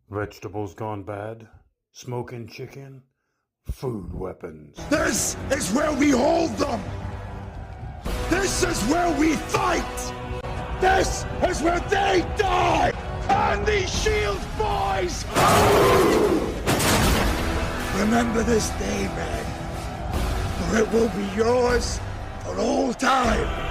Vegetables gone bad, smoking chicken, food weapons. This is where we hold them! This is where we fight! This is where they die! And these Shield boys! Remember this day, man, for it will be yours for all time!